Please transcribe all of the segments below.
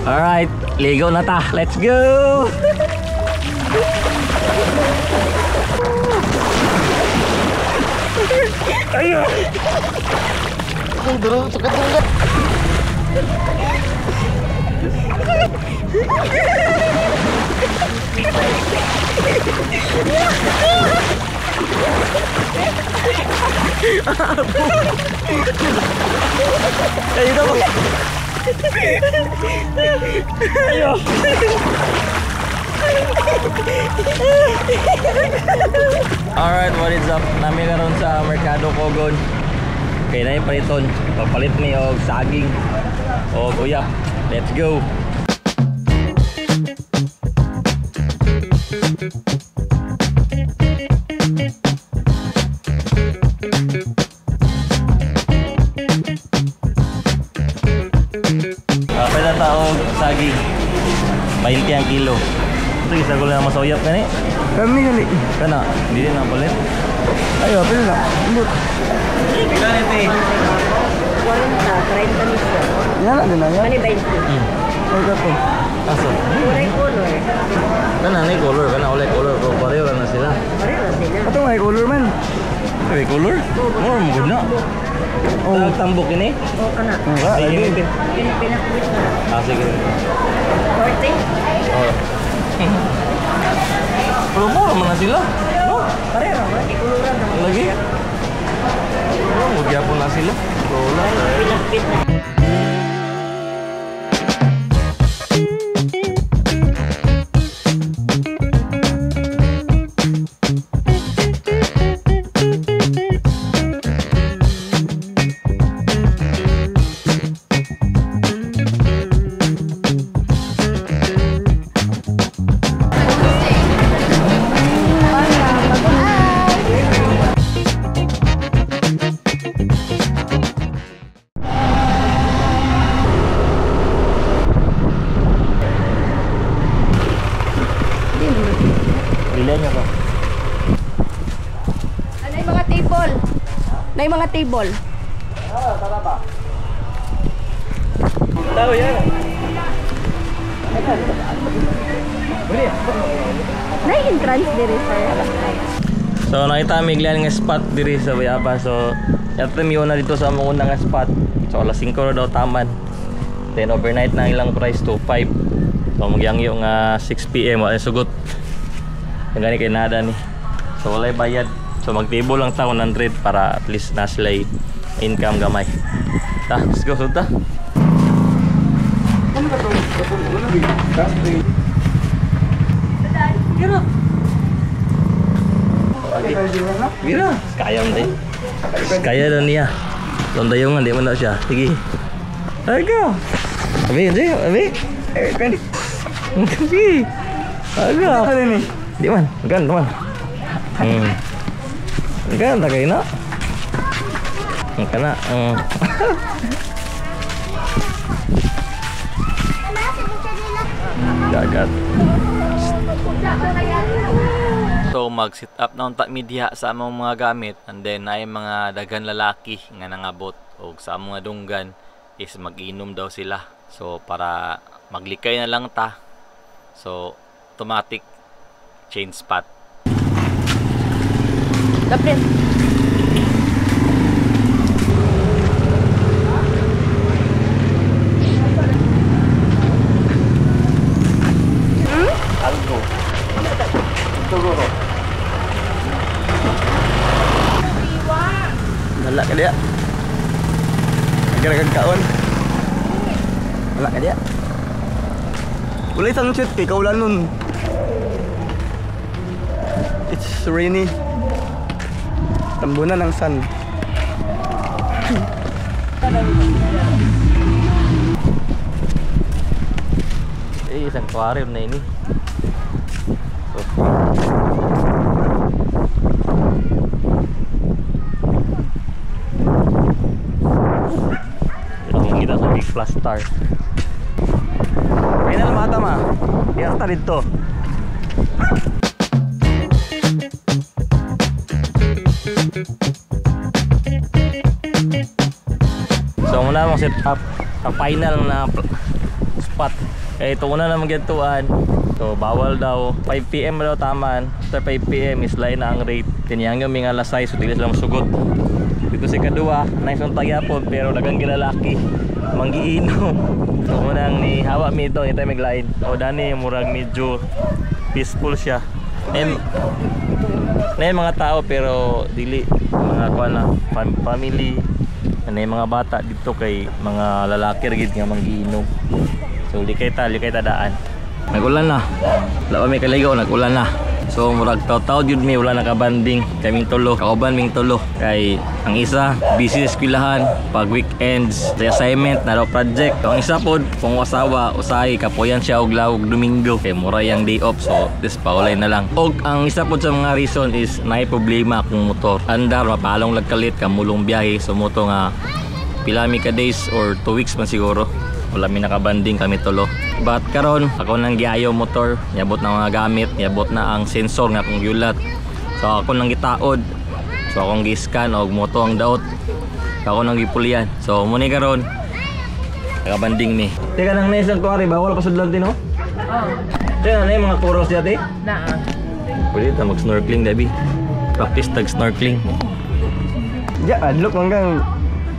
Alright, ligo na ta. Let's go! Ayo! Duro, sukat mo. Ayo dong. Ayo. Alright, what is up? Nami karon sa Mercado Cogon. Kaya na yung paliton. Papalit mi og saging o guyap. Let's go. Pwede tao saging 20 ang kilo. Ito isa ko lang masayap ka ni. Kami gani. Kana, hindi din ang palit. Ayo, pwede na. Ambot. Kani ti. 40, 30 mismo. Yan na din na yan. Mani 20. Ay ko. Aso. Kulay color. Kana ni color, kana ulay color ko pareho na sila. Pareho sila. Ato nga color man. Ay color? More mo gud na. Oh, tambok ini. O kana. Sige ni. Pinakulit na. Ah, sige. 40. Oh. Pero mo man na sila. No? Pareho, ikuluran na. Lagi. Oh, magyapon na sila. Color. Pinakpit na. Na yung mga table. Tara ba? Tahu ya. Na yung entrance diri sir. So nakita mi glan nga spot diri sa Bayapa. So yato mi una dito sa among unang nga spot. So alas 5 ra daw taman. Then overnight na ilang price to 5. So magyangyo nga 6 PM wa sugot. Ngani kay nada ni. So walay bayad. So mag-table lang ta 100 para at least na sila income gamay. Ta, let's go ta. Ano ka to? Ano bi? Casting. Gira. Gira. Kaya mo din. Kaya daw niya. Tonda yung hindi mo na siya. Sige. There go. Abi, abi. Kandi. Sige. Aga. Ano ni? Di man. Gan, man. Gan ta kay na. Kana. Dagat. So mag-sit up na unta media sa among mga gamit, and then ay mga dagan lalaki nga nangabot og sa among mga dunggan is mag-inom daw sila. So para maglikay na lang ta. So automatic change spot. Kapren. Algo. Siguro. Wala ka dia. Agak-agak kaon. Wala ka dia. Ulay sunset kay kaulan nun. It's rainy. Tambunan ng sun. Isang aquarium na ini. So, yung kita sa Big Plus Star. Kaya na mata ma. Iya ka dito. So muna mong set up sa final na spot. Kaya ito una na magyantuan. So bawal daw 5 PM daw taman. After 5 PM is lain na ang rate. Tiniyang yung mga lasay so dili sila masugot. Dito si kadua, nice ang tagyapon pero dagang gilalaki manggiinom. So unang ni hawa mi ito, ito may line. O dani murag medyo peaceful siya. Na mga tao pero dili mga kuan na family. Ano yung mga bata dito kay mga lalaki rin nga manggiinom. So likay ta daan. Nagulan na. Wala may kaligaw, nagulan na. So murag taw-taw jud mi wala nakabanding kaming tulo. Kauban ming tulo. Kay ang isa busy sa eskwelahan pag weekends, the assignment na daw project. So, ang isa pod kung asawa usahay kapuyan siya og lawog Domingo. Kay mura yang day off so this paulay na lang. Og ang isa pod sa mga reason is naay problema akong motor. Andar mapalong lagkalit kamulong biyahe so moto nga pila mi ka days or 2 weeks man siguro. Wala mi nakabanding kami tulo. But karon ako nang giayo motor, yabot na mga gamit, yabot na ang sensor nga akong yulat. So ako nang gitaod. So akong gi-scan og moto ang daot. Ako nang gipulian. So muni karon nakabanding mi. Teka nang nesang tuari bawal pasudlan din no? Oh. Teka na yung mga kuros dati. Naa. Pwede ta mag-snorkeling dabi. Practice tag snorkeling. Ya, adlok hanggang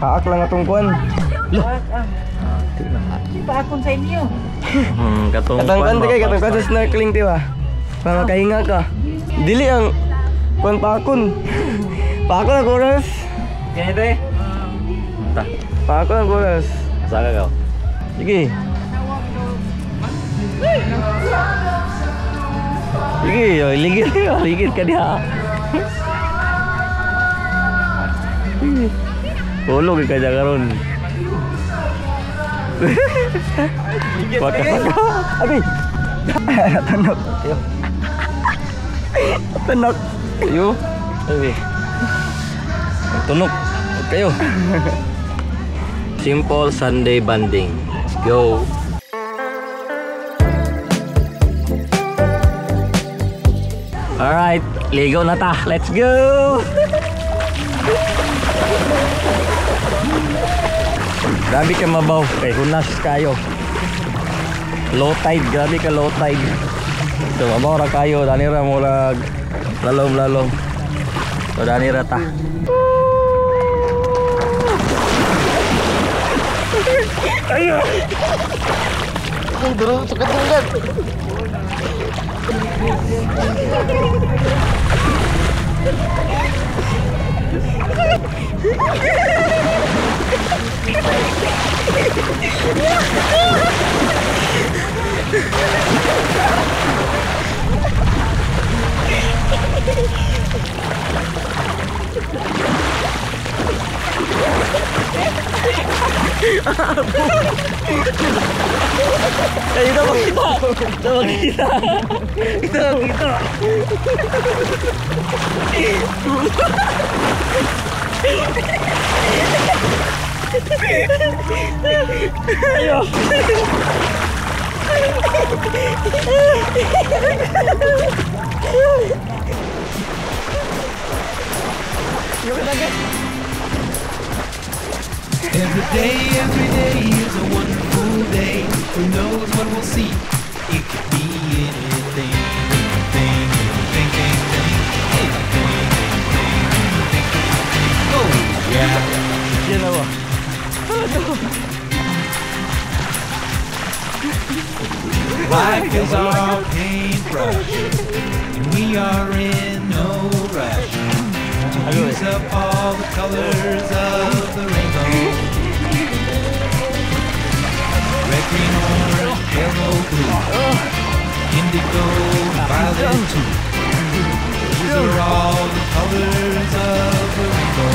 paak lang atong kuan. Pa akong sa inyo. Katong Katangkan kay katangkan sa snorkeling ti ba? Para makahinga ka. Dili ang kuan pakon. Pakon ang oras. Kaya ito eh. Ta. Pakon ang oras. Saka ka. Sige. Sige, ligid ka diha. Tulog ka dyan karon. Abi. Tanok. Ayo. Tanok. Ayo. Ayo. Tunok. Kayo. Simple Sunday banding. Let's go. Alright, ligo na ta. Let's go. Grabe ka mabaw. Kay hunas kayo. Low tide, grabe ka low tide. So mabaw ra kayo, dani ra murag lalom. So dani ra ta. Ayo. Kung duro sa katunggan. Kita magkita. Ayo. Every day is a wonderful day. Who knows what we'll see? It could be anything. Oh, yeah. Yan na ba? Life is our paintbrush, and we are in no rush to use up all the colors of the rainbow. Red, green, orange, yellow, blue, indigo, violet too. These are all the colors of the rainbow.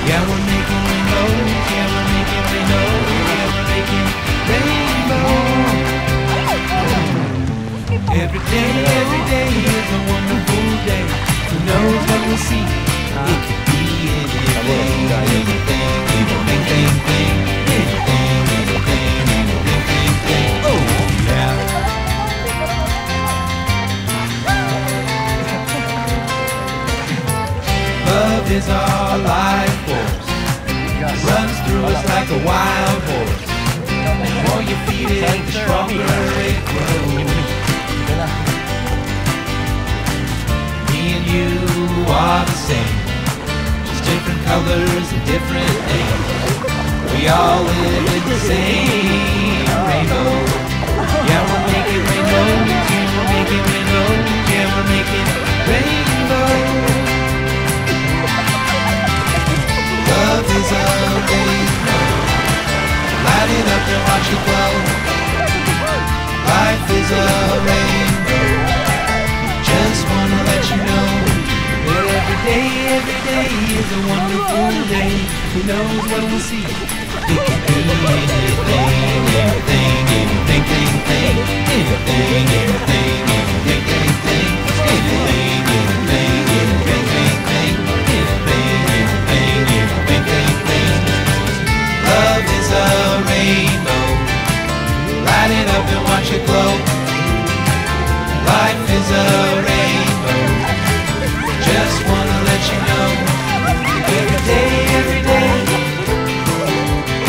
Yeah, we're making rainbows. Yeah, we're making rainbows. Yeah, we're making rainbows. Every day is a wonderful day. Who knows what we'll see? It could be anything. Oh, yeah. Love is our life force. Runs through us like a wild horse. The more you feed it, the stronger it grows. Me and you are the same, just different colors and different names. We all live in the same rainbow. Yeah, we'll make it rainbow. Yeah, we'll make it rainbow. Yeah, we'll make it rainbow. Love is a rainbow. Light it up and watch it glow. Life is a rainbow. Just wanna let you know that every day is a wonderful day. Who knows what we'll see? It can be anything, anything, anything, thing, thing, anything, anything, anything, thing, thing, anything, anything, anything, thing, thing, anything, anything, anything, thing, thing. Love is a rainbow. Light it up and watch it glow. Life is a rainbow. Just wanna let you know. Every day, every day.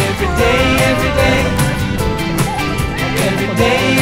Every day, every day. Every day,